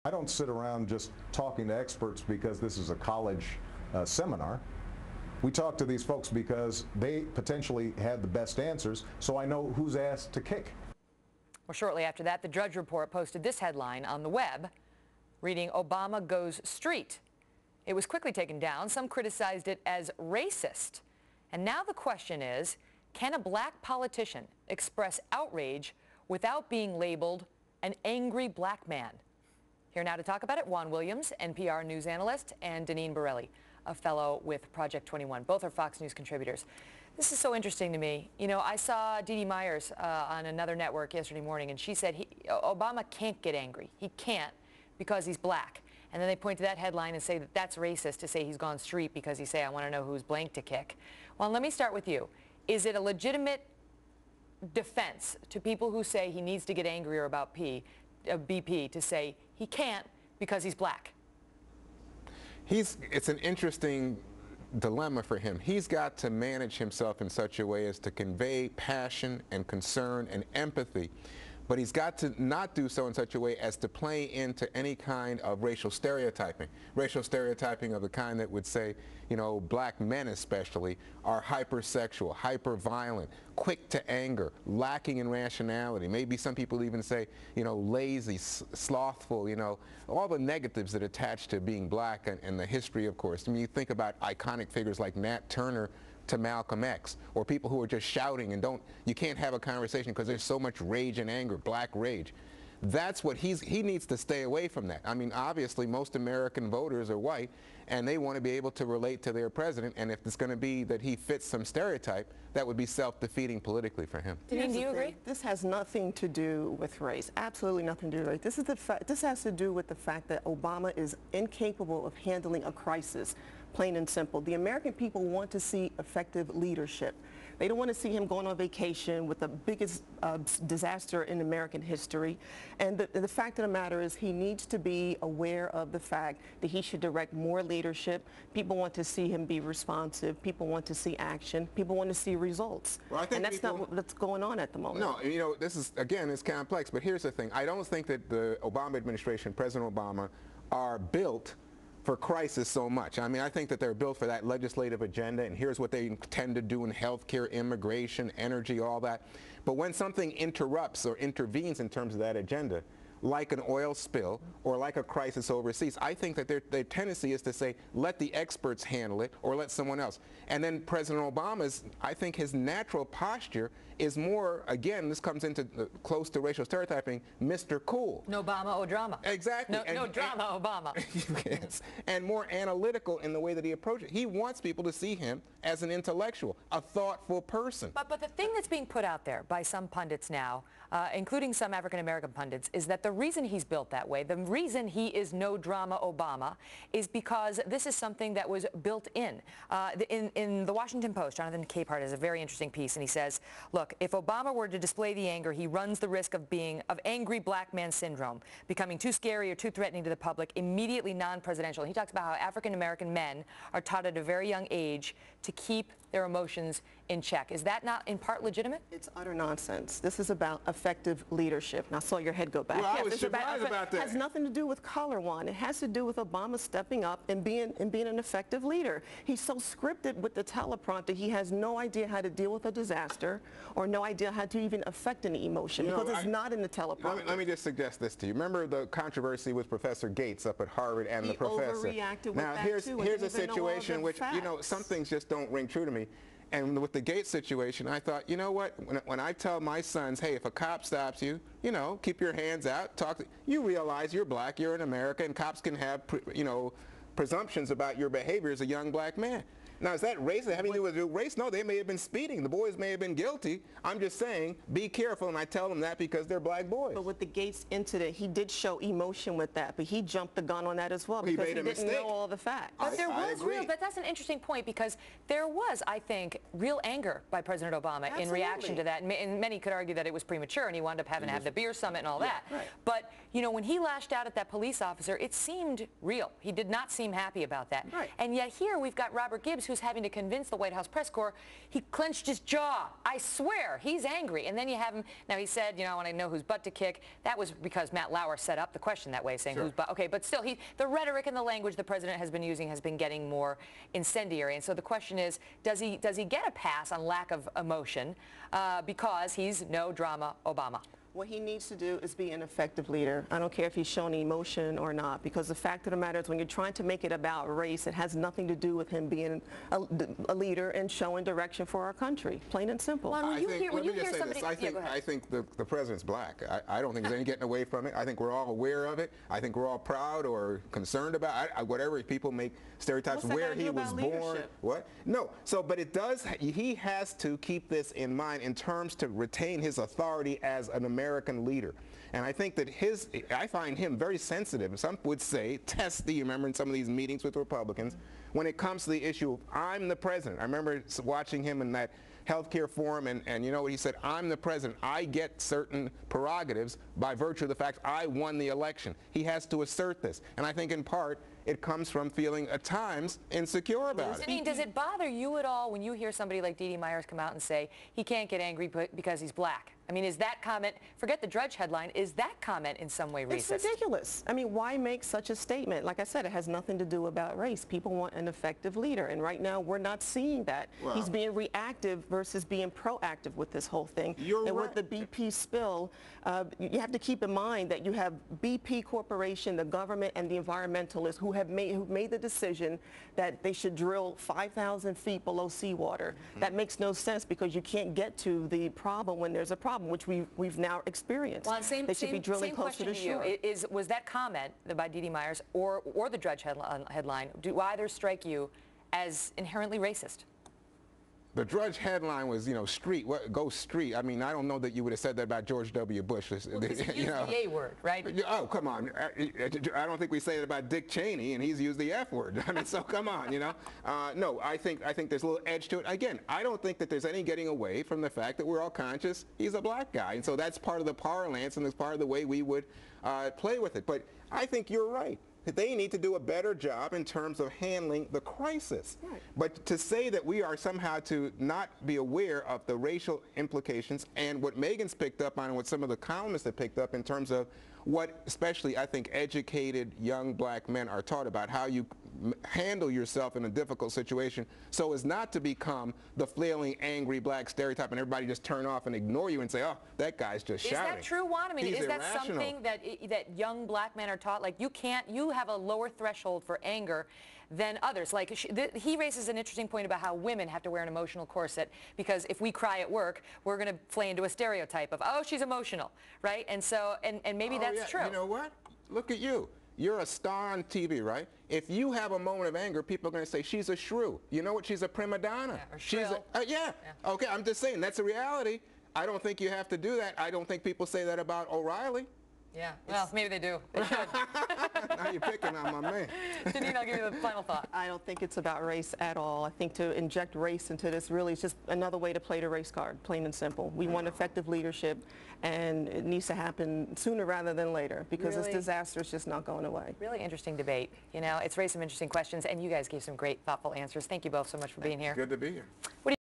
I don't sit around just talking to experts because this is a college seminar. We talk to these folks because they potentially had the best answers, so I know who's asked to kick. Well, shortly after that, the Drudge Report posted this headline on the web, reading Obama goes street. It was quickly taken down. Some criticized it as racist. And now the question is, can a black politician express outrage without being labeled an angry black man? Here now to talk about it, Juan Williams, NPR news analyst, and Deneen Borelli, a fellow with Project 21. Both are Fox News contributors. This is so interesting to me. You know, I saw Dee Dee Myers on another network yesterday morning, and she said Obama can't get angry. He can't because he's black. And then they point to that headline and say that that's racist to say he's gone street because he say, I want to know who's blank to kick. Well, let me start with you. Is it a legitimate defense to people who say he needs to get angrier about BP to say he can't because he's black? It's an interesting dilemma for him. He's got to manage himself in such a way as to convey passion and concern and empathy, but he's got to not do so in such a way as to play into any kind of racial stereotyping of the kind that would say, you know, black men especially are hypersexual, hyperviolent, quick to anger, lacking in rationality. Maybe some people even say, you know, lazy, slothful, you know, all the negatives that attach to being black and the history, of course. I mean, you think about iconic figures like Nat Turner to Malcolm X, or people who are just shouting and you can't have a conversation because there's so much rage and anger, black rage. That's what he needs to stay away from that. I mean, obviously most American voters are white and they want to be able to relate to their president, and if it's going to be that he fits some stereotype, that would be self-defeating politically for him. Do you agree? This has nothing to do with race. Absolutely nothing to do with race. This has to do with the fact that Obama is incapable of handling a crisis. Plain and simple. The American people want to see effective leadership. They don't want to see him going on vacation with the biggest disaster in American history. And the fact of the matter is he needs to be aware of the fact that he should direct more leadership. People want to see him be responsive. People want to see action. People want to see results. Well, and that's not what's going on at the moment. No, you know, this is, again, it's complex. But here's the thing. I don't think that the Obama administration, President Obama, are built for crisis so much. I mean, I think that they're built for that legislative agenda, and here's what they intend to do in healthcare, immigration, energy, all that. But when something interrupts or intervenes in terms of that agenda, like an oil spill or like a crisis overseas, I think that their tendency is to say, let the experts handle it or let someone else. And then President Obama's, I think his natural posture is more, again, this comes into close to racial stereotyping, Mr. Cool. No Obama or drama. Exactly. No drama, Obama. Yes. And more analytical in the way that he approaches it. He wants people to see him as an intellectual, a thoughtful person. But the thing that's being put out there by some pundits now, including some African-American pundits, is that the reason he's built that way, the reason he is no drama Obama, is because this is something that was built in. In the Washington Post, Jonathan Capehart has a very interesting piece, and he says, look, if Obama were to display the anger, he runs the risk of angry black man syndrome, becoming too scary or too threatening to the public, immediately non-presidential. And he talks about how African-American men are taught at a very young age to keep their emotions in check. Is that not in part legitimate? It's utter nonsense. This is about effective leadership. And I saw your head go back. Well, yes, I was surprised about that. It has nothing to do with color, Juan. It has to do with Obama stepping up and being an effective leader. He's so scripted with the teleprompter, he has no idea how to deal with a disaster or no idea how to even affect any emotion because it's not in the teleprompter. Let me just suggest this to you. Remember the controversy with Professor Gates up at Harvard and the professor? Overreacted with now, that here's a situation which, facts. you know, some things just don't ring true to me. And with the Gates situation, I thought, you know what, when I tell my sons, hey, if a cop stops you, you know, keep your hands out, you realize you're black, you're in America, and cops can have, you know, presumptions about your behavior as a young black man. Now, is that racist? Having to do with race? No, they may have been speeding. The boys may have been guilty. I'm just saying, be careful, and I tell them that because they're black boys. But with the Gates incident, he did show emotion with that, but he jumped the gun on that as well because he didn't know all the facts. But but that's an interesting point because there was, I think, real anger by President Obama in reaction to that. And many could argue that it was premature and he wound up having to have the beer summit and all that. Right. But, you know, when he lashed out at that police officer, it seemed real. He did not seem happy about that. Right. And yet here we've got Robert Gibbs, who's having to convince the White House press corps. He clenched his jaw. I swear, he's angry. And then you have him, now he said, you know, I want to know whose butt to kick. That was because Matt Lauer set up the question that way, saying whose butt. Okay, but still, the rhetoric and the language the president has been using has been getting more incendiary. And so the question is, does he get a pass on lack of emotion because he's no drama Obama? What he needs to do is be an effective leader. I don't care if he's shown emotion or not, because the fact of the matter is when you're trying to make it about race, it has nothing to do with him being a leader and showing direction for our country, plain and simple. Well, when you hear somebody, I think the president's black. I don't think there's any getting away from it. I think we're all aware of it. I think we're all proud or concerned about it. Whatever people make stereotypes where he was born. What? No. So, but it does, he has to keep this in mind in terms to retain his authority as an American leader. And I think that I find him very sensitive. Some would say testy, you remember in some of these meetings with Republicans, when it comes to the issue of I'm the president. I remember watching him in that healthcare forum, and you know what he said, I'm the president. I get certain prerogatives by virtue of the fact I won the election. He has to assert this. And I think in part it comes from feeling at times insecure about it. Janine, does it bother you at all when you hear somebody like Dee Dee Myers come out and say he can't get angry because he's black? I mean, is that comment, forget the Drudge headline, is that comment in some way racist? It's ridiculous. I mean, why make such a statement? Like I said, it has nothing to do about race. People want an effective leader, and right now we're not seeing that. Well, he's being reactive versus being proactive with this whole thing. And with the BP spill, you have to keep in mind that you have BP Corporation, the government, and the environmentalists who made the decision that they should drill 5,000 feet below seawater. That makes no sense because you can't get to the problem when there's a problem, which we've now experienced. Well, they should be drilling closer to shore. Was that comment by Dee Dee Myers or the Drudge headline, do either strike you as inherently racist? The Drudge headline was, you know, go street. I mean, I don't know that you would have said that about George W. Bush. Well, he used the A word, right? Oh, come on. I don't think we say it about Dick Cheney, and he's used the F word. I mean, so come on, you know. No, I think there's a little edge to it. Again, I don't think that there's any getting away from the fact that we're all conscious he's a black guy. And so that's part of the parlance, and it's part of the way we would play with it. But I think you're right. They need to do a better job in terms of handling the crisis. Right. But to say that we are somehow to not be aware of the racial implications and what Megan's picked up on and what some of the columnists have picked up in terms of what especially I think educated young black men are taught about how you handle yourself in a difficult situation so as not to become the flailing, angry black stereotype and everybody just turn off and ignore you and say, oh, that guy's just shouting. Is that true, Juan? I mean, He's is that irrational. something that young black men are taught? Like, you have a lower threshold for anger than others. Like, he raises an interesting point about how women have to wear an emotional corset because if we cry at work, we're going to play into a stereotype of, oh, she's emotional, right? And so, and maybe that's true. You know what? Look at you. You're a star on TV, right? If you have a moment of anger, people are going to say, she's a shrew. You know what? She's a prima donna. Yeah, or shrill. Yeah. Okay, I'm just saying, that's a reality. I don't think you have to do that. I don't think people say that about O'Reilly. Yeah, well, maybe they do. They should. Now you're picking on my man. Janine, I'll give you the final thought. I don't think it's about race at all. I think to inject race into this really is just another way to play the race card, plain and simple. We want effective leadership, and it needs to happen sooner rather than later because this disaster is just not going away. Really interesting debate. You know, it's raised some interesting questions, and you guys gave some great, thoughtful answers. Thank you both so much for being here. Good to be here. What do you